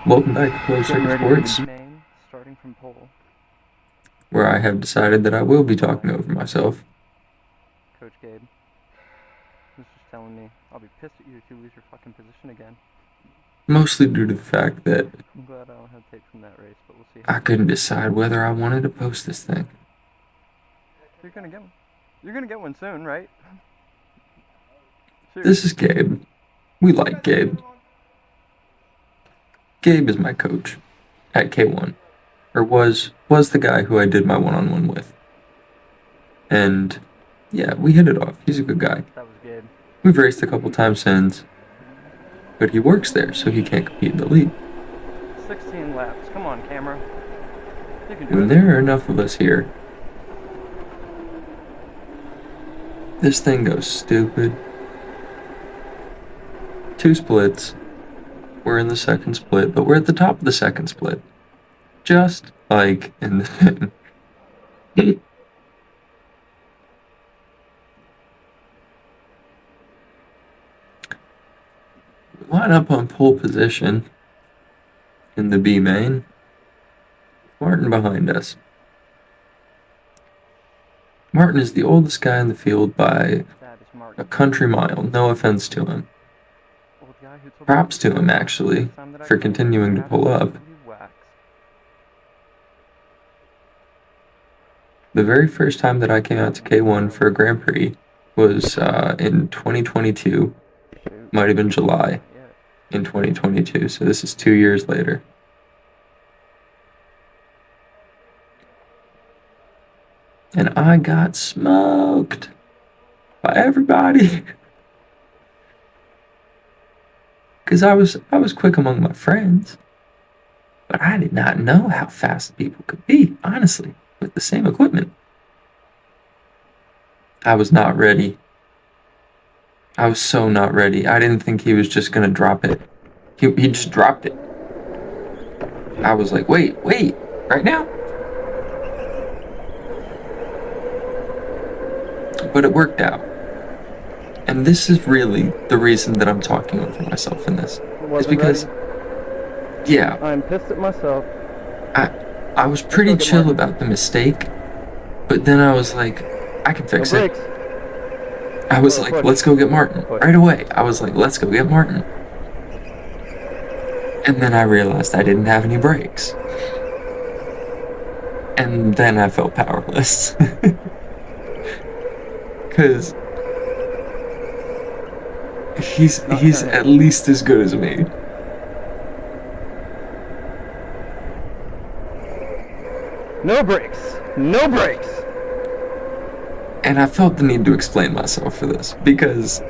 Welcome back to Closed Getting Circuit ready for the Sports, main, starting from pole. where I have decided that I will be talking over myself. Coach Gabe was just telling me, I'll be pissed at you if you lose your fucking position again. Mostly due to the fact that I'm glad I don't have tape from that race, but we'll see. I couldn't decide whether I wanted to post this thing. You're gonna get one. You're gonna get one soon, right? Cheers. This is Gabe. We like Gabe. Gabe is my coach at K1, or was the guy who I did my one-on-one with. And yeah, we hit it off. He's a good guy. That was Gabe. We've raced a couple times since, but he works there, so he can't compete in the league. 16 laps. Come on, camera. You can do When it. there are enough of us here, this thing goes stupid. 2 splits. We're in the second split, but we're at the top of the second split. Just like in the... Line up on pole position in the B main. Martin behind us. Martin is the oldest guy in the field by a country mile. No offense to him. Props to him, actually, for continuing to pull up. The very first time that I came out to K1 for a Grand Prix was in 2022. Might have been July in 2022, so this is 2 years later. And I got smoked by everybody. Because I was quick among my friends. But I did not know how fast people could be, honestly, with the same equipment. I was not ready. I was so not ready. I didn't think he was just going to drop it. He just dropped it. I was like, wait, right now? But it worked out. And this is really the reason that I'm talking over myself in this. It's because, yeah, I'm pissed at myself. I was pretty chill about the mistake, but then I was like, I can fix it. I was like, let's go get Martin. Right away, I was like, let's go get Martin. And then I realized I didn't have any brakes. And then I felt powerless. Because he's at least as good as me. No brakes. No brakes. And I felt the need to explain myself for this because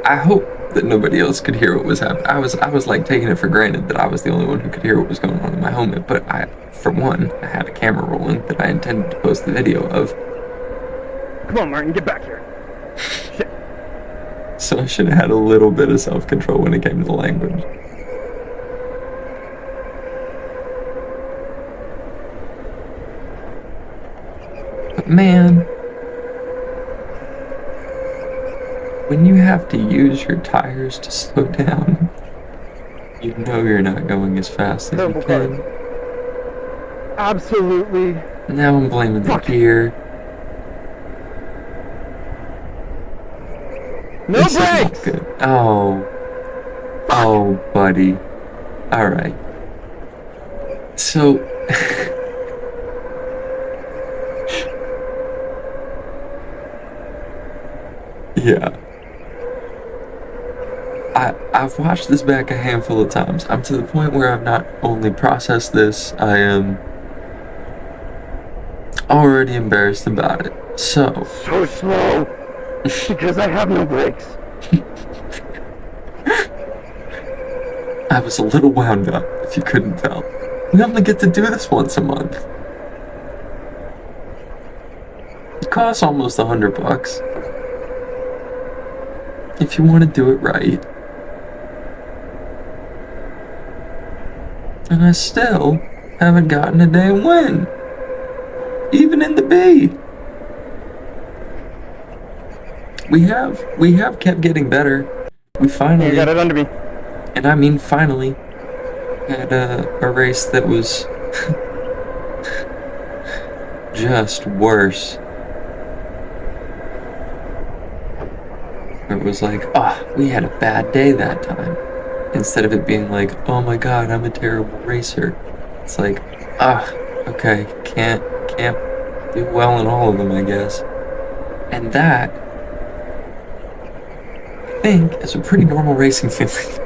I hope that nobody else could hear what was happening. I was like taking it for granted that I was the only one who could hear what was going on in my helmet, but for one, I had a camera rolling that I intended to post the video of. Come on, Martin, get back here. Shit. So I should have had a little bit of self-control when it came to the language. But man, when you have to use your tires to slow down, you know you're not going as fast as you can. Absolutely. Now I'm blaming the gear. No this brakes! Is not good. Oh, buddy. Alright. So... yeah. I've watched this back a handful of times. I'm to the point where I've not only processed this, I am already embarrassed about it. So slow, because I have no brakes. I was a little wound up, if you couldn't tell. We only get to do this once a month. It costs almost $100. If you want to do it right. And I still haven't gotten a damn win. Even in the B. We have kept getting better. We finally You got it under me. And I mean finally had a race that was just worse. It was like, oh, we had a bad day that time. Instead of it being like, oh my god, I'm a terrible racer. It's like, ah, okay, can't do well in all of them, I guess. And that, I think, is a pretty normal racing feeling.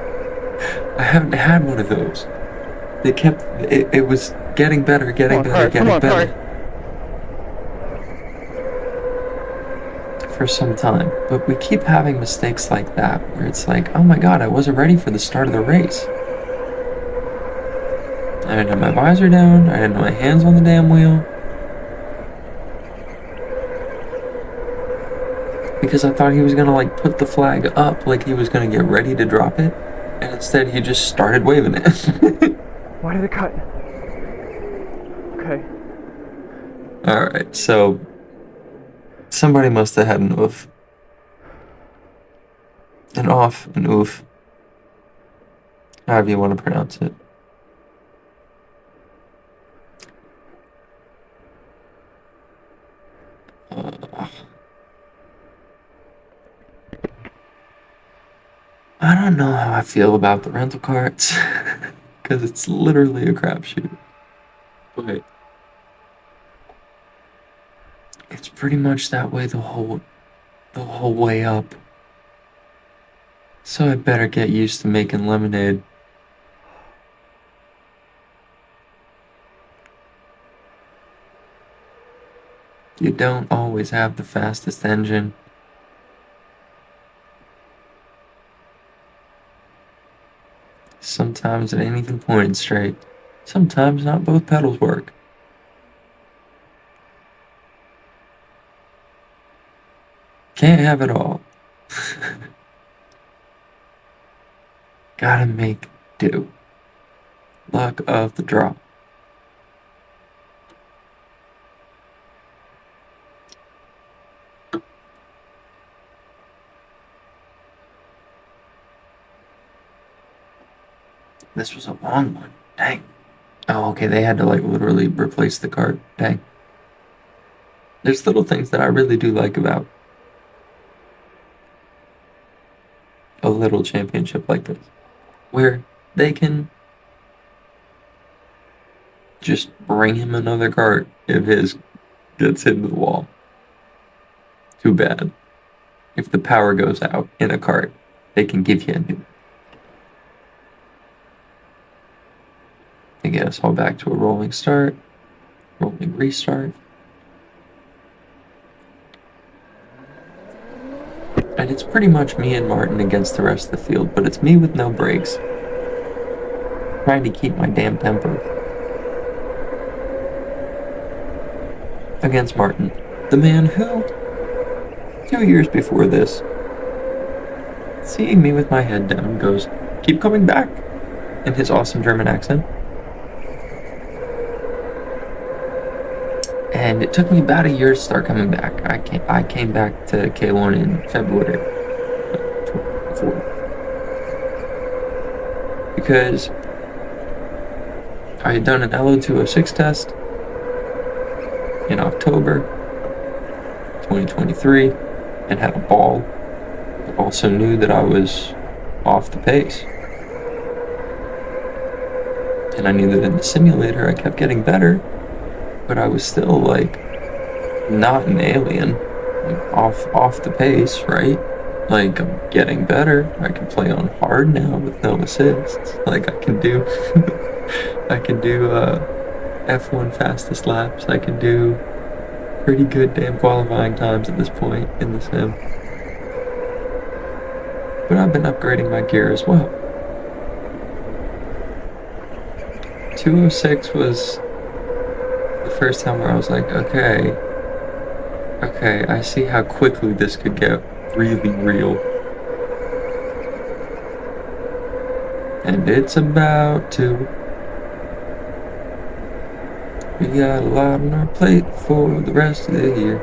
I haven't had one of those. It was getting better, getting better, getting better for some time. But we keep having mistakes like that, where it's like, oh my god, I wasn't ready for the start of the race. I didn't have my visor down, I didn't have my hands on the damn wheel. Because I thought he was gonna like put the flag up like he was gonna get ready to drop it. And instead he just started waving it. Why did it cut? Okay. Alright, so somebody must have had an oof. An off, an oof. However you want to pronounce it. I don't know how I feel about the rental carts. Because it's literally a crapshoot. But it's pretty much that way the whole way up. So I better get used to making lemonade. You don't always have the fastest engine. Sometimes it ain't even pointed straight. Sometimes not both pedals work. Can't have it all. Gotta make do. Luck of the draw. This was a long one. Dang. Oh, okay, they had to like literally replace the cart. Dang. There's little things that I really do like about a little championship like this, where they can just bring him another cart if his gets hit into the wall. Too bad. If the power goes out in a cart, they can give you a new. They get us all back to a rolling start, rolling restart. And it's pretty much me and Martin against the rest of the field, but it's me with no brakes. Trying to keep my damn temper. Against Martin, the man who, 2 years before this, seeing me with my head down, goes, "Keep coming back," in his awesome German accent. And it took me about a year to start coming back. I came back to K1 in February 2024. Because I had done an LO206 test in October 2023 and had a ball, but also knew that I was off the pace. And I knew that in the simulator I kept getting better, but I was still like not an alien, like, off the pace, right? Like I'm getting better. I can play on hard now with no assists. Like I can do F1 fastest laps. I can do pretty good damn qualifying times at this point in the sim. But I've been upgrading my gear as well. 206 was the first time where I was like, okay, I see how quickly this could get really real. And it's about to. We got a lot on our plate for the rest of the year.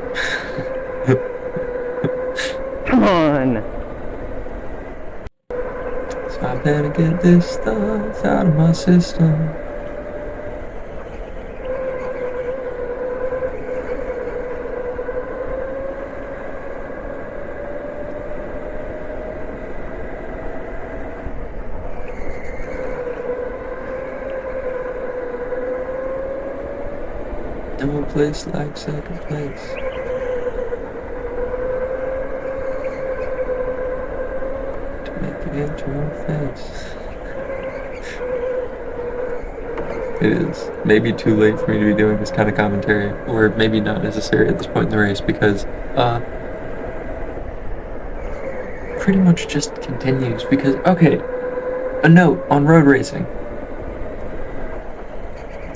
Come on! So I better get this stuff out of my system. No place like second place. To make it into your face. It is maybe too late for me to be doing this kind of commentary, or maybe not necessary at this point in the race, because pretty much just continues. Because, okay, a note on road racing.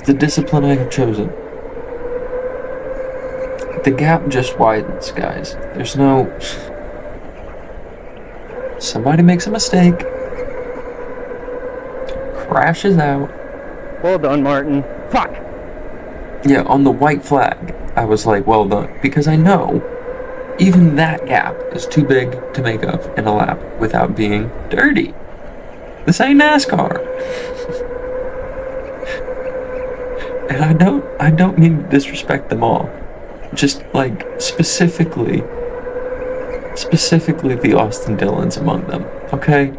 The discipline I have chosen. The gap just widens, guys. There's no... Somebody makes a mistake, crashes out. Well done, Martin. Fuck! Yeah, on the white flag, I was like, well done. Because I know even that gap is too big to make up in a lap without being dirty. This ain't NASCAR. And I don't mean to disrespect them all. Just like specifically the Austin Dillons among them, okay?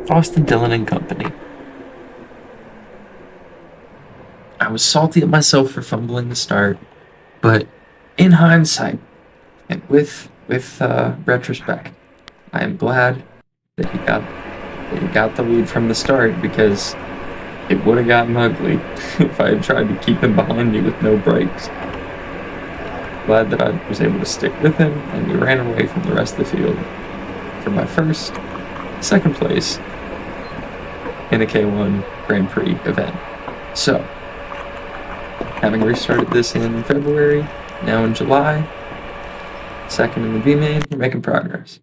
Austin Dillon and company. I was salty at myself for fumbling the start, but in hindsight, and with retrospect, I am glad that he got the lead from the start, because it would have gotten ugly if I had tried to keep him behind me with no brakes. Glad that I was able to stick with him, and we ran away from the rest of the field for my second place in a K1 Grand Prix event. So, having restarted this in February, now in July, second in the B main, we're making progress.